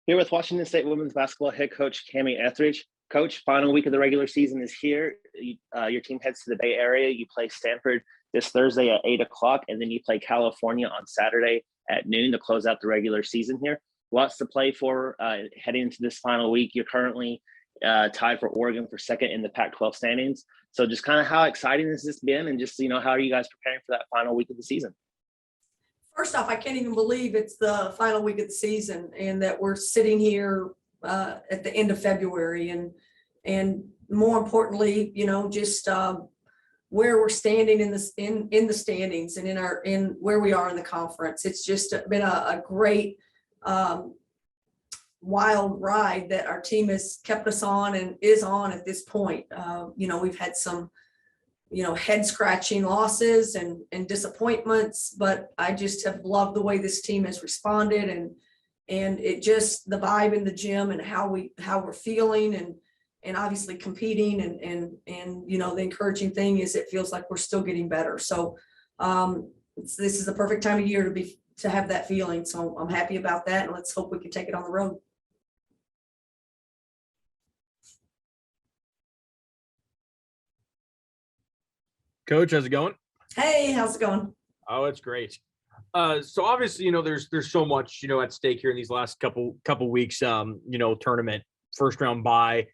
Here with Washington State women's basketball head coach Kamie Ethridge. Coach, final week of the regular season is here. Your team heads to the Bay Area. You play Stanford this Thursday at 8 o'clock, and then you play California on Saturday at noon to close out the regular season here. Lots to play for heading into this final week. You're currently tied for Oregon for second in the Pac-12 standings. So just kind of how exciting has this been, and just, how are you guys preparing for that final week of the season? First off, I can't even believe it's the final week of the season and that we're sitting here at the end of February, and more importantly, just where we're standing in the standings and in where we are in the conference. It's just been a great wild ride that our team has kept us on and is on at this point. We've had some head scratching losses and disappointments, but I just have loved the way this team has responded, and it just the vibe in the gym and how we're feeling and obviously competing and the encouraging thing is it feels like we're still getting better. So this is the perfect time of year to have that feeling. So I'm happy about that, and let's hope we can take it on the road. Coach, how's it going? Hey, how's it going? Oh, it's great. So obviously, there's so much, at stake here in these last couple weeks, tournament, first round bye,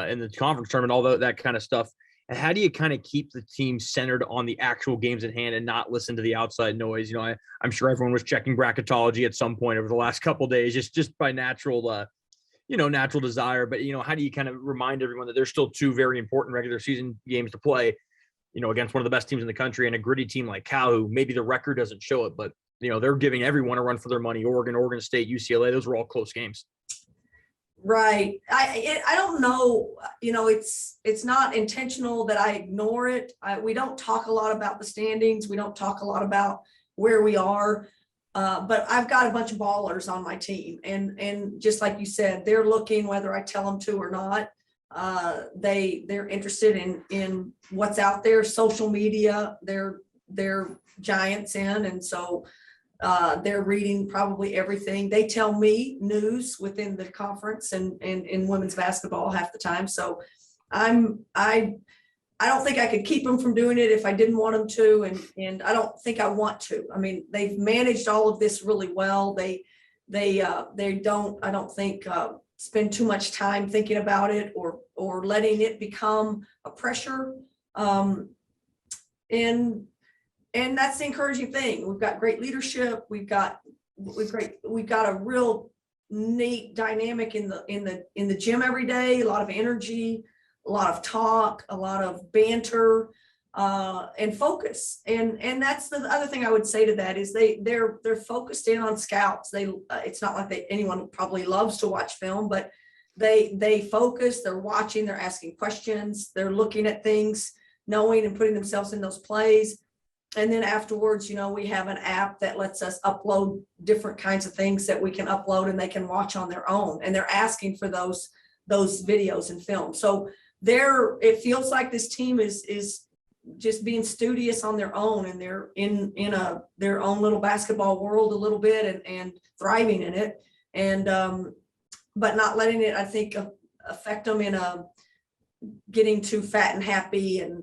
in the conference tournament, all that kind of stuff. And how do you kind of keep the team centered on the actual games at hand and not listen to the outside noise? I'm sure everyone was checking bracketology at some point over the last couple of days, just by natural desire. But, how do you kind of remind everyone that there's still two very important regular season games to play, against one of the best teams in the country and a gritty team like Cal, who maybe the record doesn't show it, but, they're giving everyone a run for their money. Oregon State, UCLA, those were all close games. Right. I don't know, it's not intentional that I ignore it. We don't talk a lot about the standings. We don't talk a lot about where we are, but I've got a bunch of ballers on my team. And just like you said, they're looking whether I tell them to or not. They're interested in what's out there, social media, they're giants in. And so they're reading probably everything. They tell me news within the conference and in women's basketball half the time. So I don't think I could keep them from doing it if I didn't want them to. And I don't think I want to. I mean, they've managed all of this really well. They don't, I don't think, spend too much time thinking about it or letting it become a pressure. And that's the encouraging thing. We've got great leadership. We've got a real neat dynamic in the gym every day. A lot of energy, a lot of talk, a lot of banter, and focus. And that's the other thing I would say to that is they're focused in on scouts. It's not like anyone probably loves to watch film, but they focus. They're watching. They're asking questions. They're looking at things, knowing and putting themselves in those plays. And then afterwards, we have an app that lets us upload different kinds of things that we can upload and they can watch on their own. And they're asking for those videos and film. So it feels like this team is just being studious on their own, and they're in their own little basketball world a little bit and thriving in it. And but not letting it, I think, affect them in a getting too fat and happy and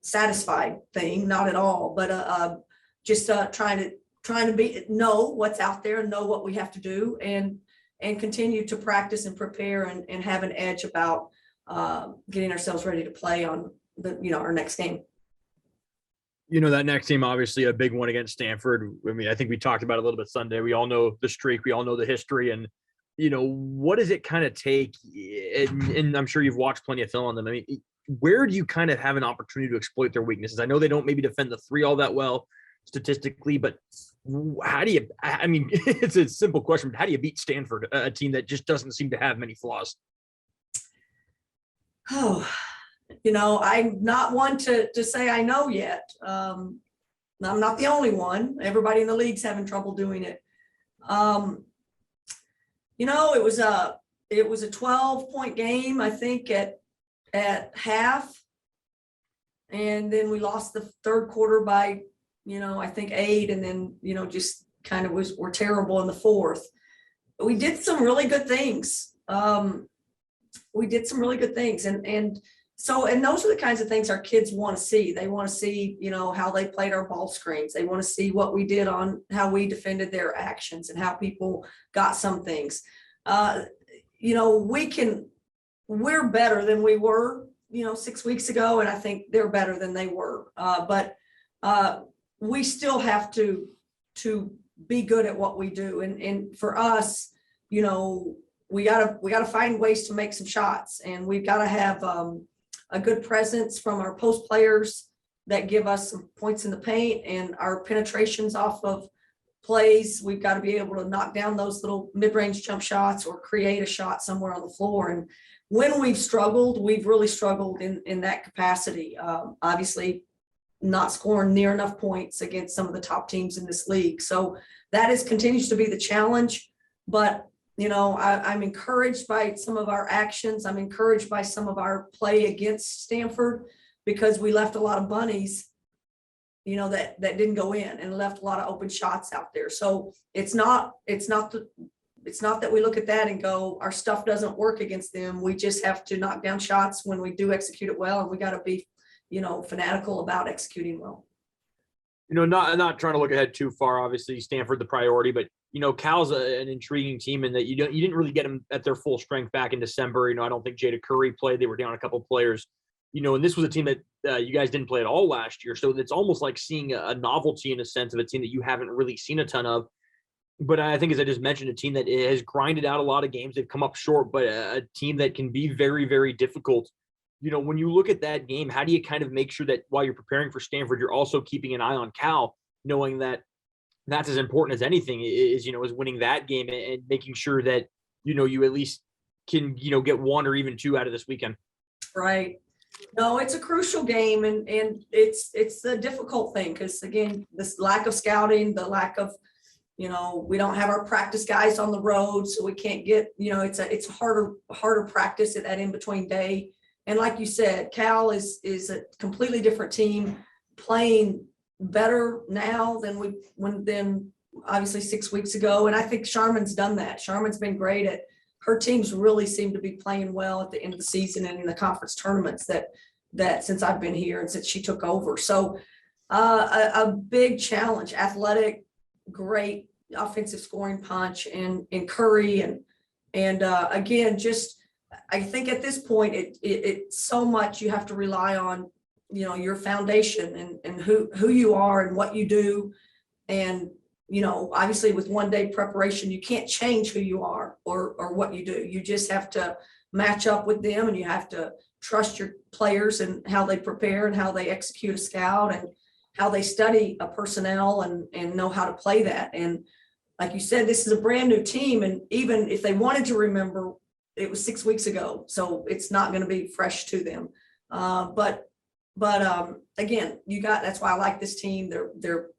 satisfied thing. Not at all, but just trying to know what's out there, know what we have to do, and continue to practice and prepare and have an edge about getting ourselves ready to play on our next game. That next game, obviously a big one against Stanford. I mean, I think we talked about it a little bit Sunday. We all know the streak. We all know the history. And, what does it kind of take? And I'm sure you've watched plenty of film on them. I mean, where do you kind of have an opportunity to exploit their weaknesses? I know they don't maybe defend the three all that well statistically, but how do you, I mean, it's a simple question, but how do you beat Stanford, a team that just doesn't seem to have many flaws? Oh, I'm not one to say I know yet. I'm not the only one. Everybody in the league's having trouble doing it. It was a 12-point game, I think, at half. And then we lost the third quarter by, I think 8. And then, just kind of we're terrible in the fourth. we did some really good things. We did some really good things. And those are the kinds of things our kids want to see. They want to see, how they played our ball screens. They want to see what we did on how we defended their actions and how people got some things. We're better than we were, 6 weeks ago. And I think they're better than they were. But we still have to be good at what we do. And for us, we gotta find ways to make some shots, and we've got to have a good presence from our post players that give us some points in the paint, and our penetrations off of plays. We've got to be able to knock down those little mid-range jump shots or create a shot somewhere on the floor. And when we've struggled, we've really struggled in that capacity. Obviously, not scoring near enough points against some of the top teams in this league. So that continues to be the challenge. But I'm encouraged by some of our actions. I'm encouraged by some of our play against Stanford, because we left a lot of bunnies, that didn't go in, and left a lot of open shots out there. So it's not that we look at that and go, our stuff doesn't work against them. We just have to knock down shots when we do execute it well, and we got to be, fanatical about executing well. Not trying to look ahead too far. Obviously, Stanford the priority, but Cal's an intriguing team in that you didn't really get them at their full strength back in December. I don't think Jada Curry played. They were down a couple of players. And this was a team that you guys didn't play at all last year. So it's almost like seeing a novelty in a sense of a team that you haven't really seen a ton of. But I think, as I just mentioned, a team that has grinded out a lot of games. They've come up short, but a team that can be very, very difficult. When you look at that game, how do you kind of make sure that while you're preparing for Stanford, you're also keeping an eye on Cal, knowing that that's as important as anything is winning that game and making sure that, you at least can, get one or even two out of this weekend. Right. No, it's a crucial game, and it's a difficult thing because, again, this lack of scouting, the lack of, we don't have our practice guys on the road, so we can't get, it's a harder practice at that in between day. And like you said, Cal is a completely different team, playing better now than obviously 6 weeks ago. And I think Charmin's done that. Charmin's been great at, her teams really seem to be playing well at the end of the season and in the conference tournaments that since I've been here and since she took over. So a big challenge, athletic, great offensive scoring punch, and Curry and again, just, I think at this point, it's so much you have to rely on, your foundation and who you are and what you do. And, obviously with 1 day preparation, you can't change who you are or what you do. You just have to match up with them, and you have to trust your players and how they prepare and how they execute a scout and how they study a personnel and know how to play that. And like you said, this is a brand new team. And even if they wanted to remember, it was 6 weeks ago, so it's not going to be fresh to them. But again, that's why I like this team. They're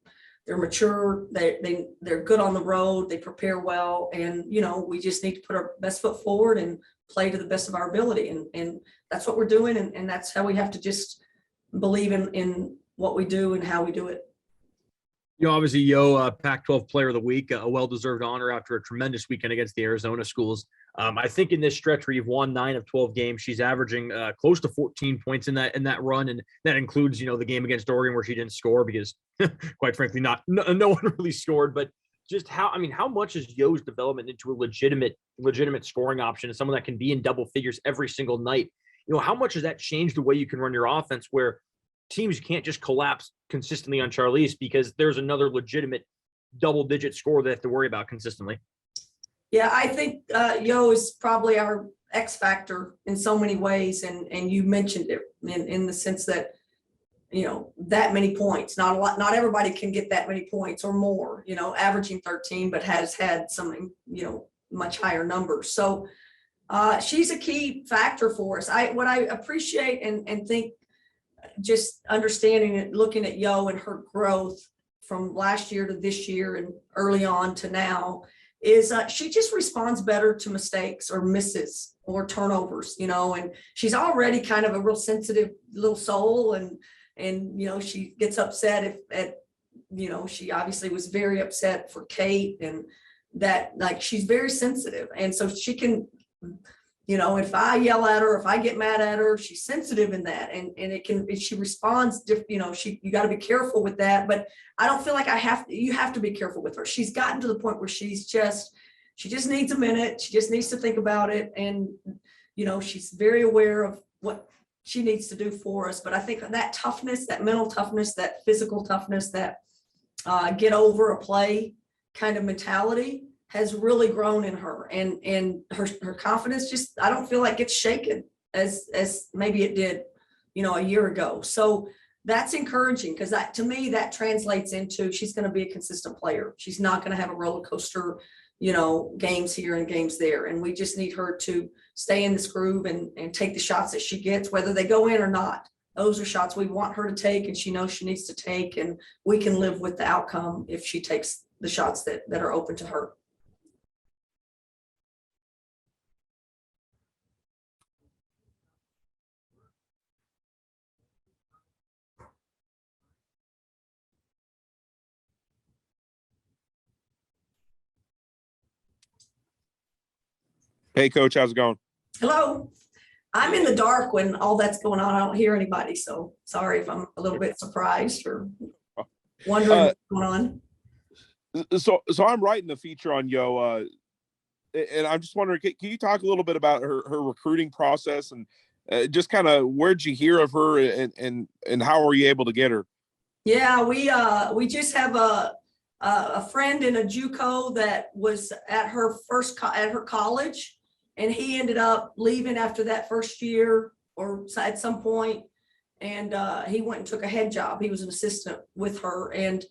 mature. They're good on the road. They prepare well, and we just need to put our best foot forward and play to the best of our ability. And that's what we're doing, and that's how we have to just believe in what we do and how we do it. Obviously, Pac-12 Player of the Week, a well-deserved honor after a tremendous weekend against the Arizona schools. I think in this stretch where you've won 9 of 12 games, she's averaging close to 14 points in that run, and that includes the game against Oregon where she didn't score because, quite frankly, no one really scored. But just how much is Yo's development into a legitimate scoring option, and someone that can be in double figures every single night? How much has that changed the way you can run your offense, where teams can't just collapse consistently on Charlize because there's another legitimate double-digit score they have to worry about consistently? Yeah, I think Yo is probably our X factor in so many ways, and you mentioned it in the sense that that many points. Not everybody can get that many points or more. Averaging 13, but has had some much higher numbers. So she's a key factor for us. What I appreciate and think, just understanding it, looking at Yo and her growth from last year to this year and early on to now, is she just responds better to mistakes or misses or turnovers, and she's already kind of a real sensitive little soul, and she gets upset if she obviously was very upset for Kate, and that like she's very sensitive. And so she can, you know, if I yell at her, if I get mad at her, she's sensitive in that. And she responds, you know, you got to be careful with that. But I don't feel like you have to be careful with her. She's gotten to the point where she just needs a minute. She just needs to think about it. And, you know, she's very aware of what she needs to do for us. But I think that toughness, that mental toughness, that physical toughness, that get over a play kind of mentality has really grown in her, and her confidence just, I don't feel like it's shaken as maybe it did, you know, a year ago. So that's encouraging, because that, to me, that translates into she's going to be a consistent player. She's not going to have a roller coaster, you know, games here and games there. And we just need her to stay in this groove and take the shots that she gets, whether they go in or not. Those are shots we want her to take, and she knows she needs to take, and we can live with the outcome if she takes the shots that are open to her. Hey, Coach, how's it going? Hello. I'm in the dark when all that's going on. I don't hear anybody, so sorry if I'm a little bit surprised or wondering what's going on. So I'm writing the feature on Yo, and I'm just wondering, can you talk a little bit about her recruiting process, and just kind of where'd you hear of her, and how were you able to get her? Yeah, we just have a friend in a JUCO that was at her college. And he ended up leaving after that first year or at some point. And he went and took a head job. He was an assistant with her and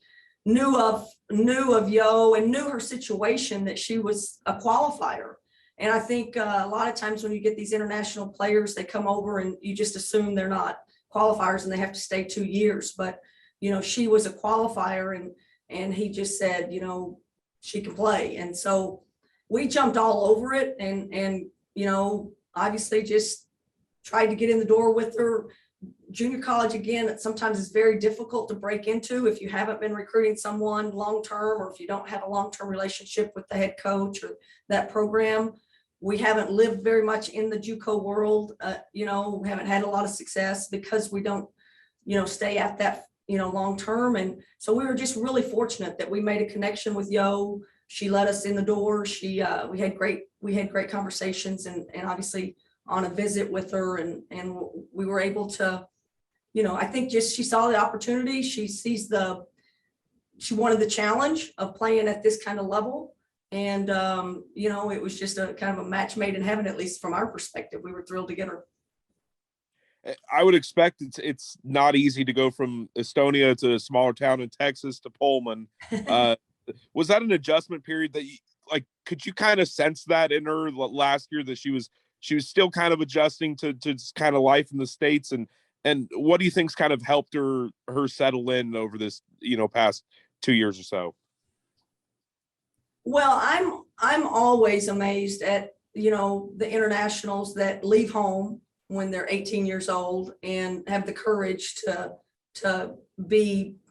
knew of Yo and knew her situation, that she was a qualifier. And I think a lot of times when you get these international players, they come over and you just assume they're not qualifiers and they have to stay 2 years. But, you know, she was a qualifier, and he just said, you know, she can play. And so we jumped all over it, and you know, obviously just tried to get in the door with her. Junior college, again, sometimes is very difficult to break into if you haven't been recruiting someone long-term, or if you don't have a long-term relationship with the head coach or that program. We haven't lived very much in the JUCO world. You know, we haven't had a lot of success because we don't, you know, stay at that, you know, long-term. And so we were just really fortunate that we made a connection with Yo. She let us in the door. We had great conversations, and obviously on a visit with her, and we were able to, you know, I think just she saw the opportunity. She wanted the challenge of playing at this kind of level. And, you know, it was just a kind of a match made in heaven, at least from our perspective. We were thrilled to get her. I would expect it's not easy to go from Estonia to a smaller town in Texas to Pullman. Was that an adjustment period that could you kind of sense that in her last year, that she was still kind of adjusting to kind of life in the States, and what do you think's kind of helped her settle in over this, you know, past 2 years or so? Well, I'm always amazed at, you know, the internationals that leave home when they're 18 years old and have the courage to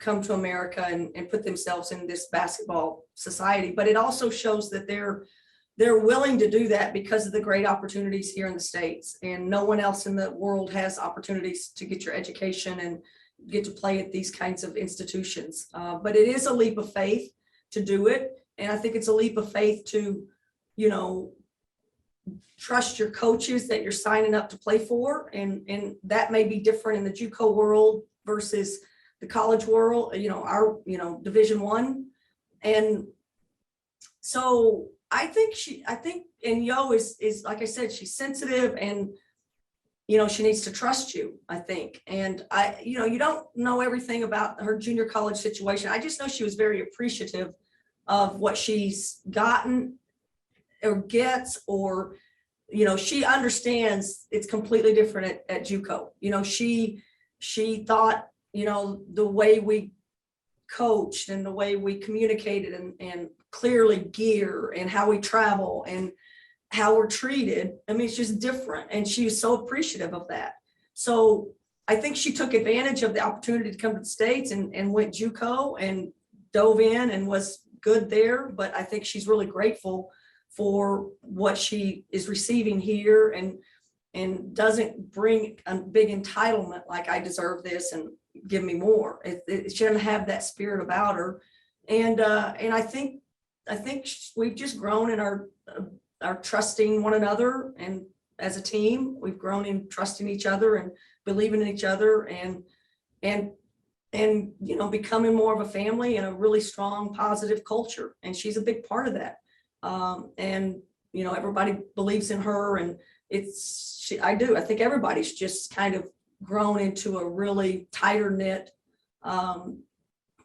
come to America and put themselves in this basketball society. But it also shows that they're willing to do that because of the great opportunities here in the States, and no one else in the world has opportunities to get your education and get to play at these kinds of institutions. But it is a leap of faith to do it. And I think it's a leap of faith to, you know, trust your coaches that you're signing up to play for. And that may be different in the JUCO world versus the college world, you know, our, you know, Division I. And so I think and Yo is like I said, she's sensitive, and, you know, she needs to trust you, I think. And you know, you don't know everything about her junior college situation. I just know she was very appreciative of what she's gotten or gets, or, you know, she understands it's completely different at JUCO. You know, she thought, you know, the way we coached and the way we communicated and clearly gear and how we travel and how we're treated. I mean, it's just different. And she was so appreciative of that. So I think she took advantage of the opportunity to come to the States and went JUCO and dove in and was good there, but I think she's really grateful for what she is receiving here, and doesn't bring a big entitlement like I deserve this and give me more. She doesn't have that spirit about her. And I think we've just grown in our trusting one another, and as a team, we've grown in trusting each other and believing in each other, and becoming more of a family and a really strong, positive culture. And she's a big part of that. Everybody believes in her, and I think everybody's just kind of grown into a really tighter knit,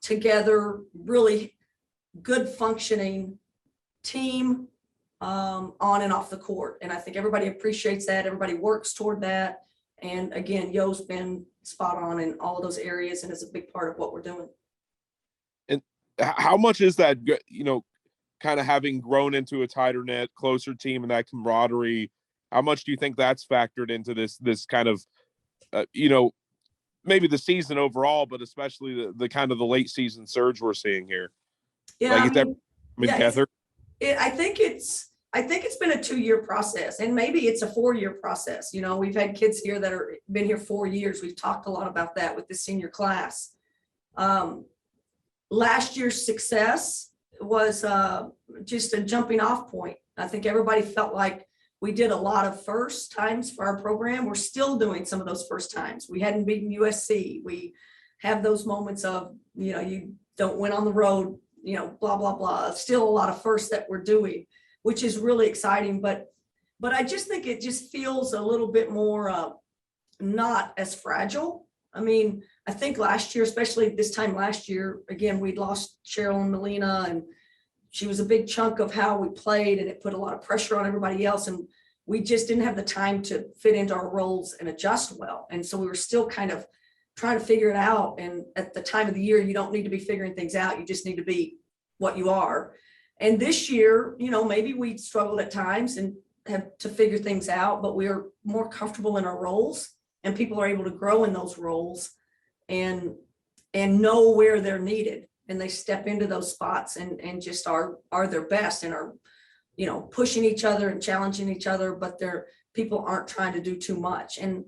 together, really good functioning team, on and off the court. And I think everybody appreciates that. Everybody works toward that. And again, Yo's been spot on in all of those areas and is a big part of what we're doing. And how much is that, kind of having grown into a tighter knit, closer team and that camaraderie, how much do you think that's factored into this kind of, maybe the season overall, but especially the kind of the late season surge we're seeing here? Yeah, I think it's been a 2-year process, and maybe it's a 4-year process. We've had kids here that are been here 4 years. We've talked a lot about that with the senior class. Last year's success was just a jumping off point. I think everybody felt like we did a lot of first times for our program. We're still doing some of those first times. We hadn't beaten USC. We have those moments of, you don't win on the road, blah, blah, blah. Still a lot of firsts that we're doing, which is really exciting. But I just think it just feels a little bit more not as fragile. I mean, I think last year, especially this time last year, again, we'd lost Cheryl and Melina, and she was a big chunk of how we played, and it put a lot of pressure on everybody else. And we just didn't have the time to fit into our roles and adjust well. And so we were still kind of trying to figure it out. And at the time of the year, you don't need to be figuring things out. You just need to be what you are. And this year, maybe we struggled at times and have to figure things out, but we're more comfortable in our roles, and people are able to grow in those roles and know where they're needed. And they step into those spots and just are their best, and are, pushing each other and challenging each other, but people aren't trying to do too much. And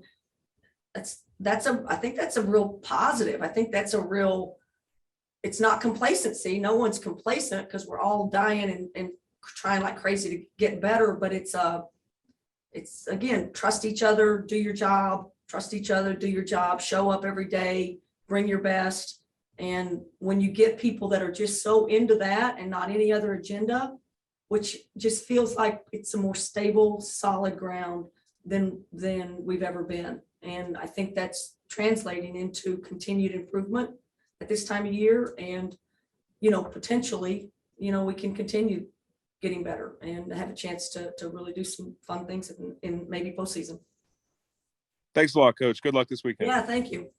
I think that's a real positive. I think that's it's not complacency. No one's complacent, because we're all dying and trying like crazy to get better. But it's again, trust each other, do your job, trust each other, do your job, show up every day, bring your best. And when you get people that are just so into that and not any other agenda, which just feels like it's a more stable, solid ground than we've ever been. And I think that's translating into continued improvement at this time of year. And, potentially, we can continue getting better and have a chance to really do some fun things in maybe postseason. Thanks a lot, Coach. Good luck this weekend. Yeah, thank you.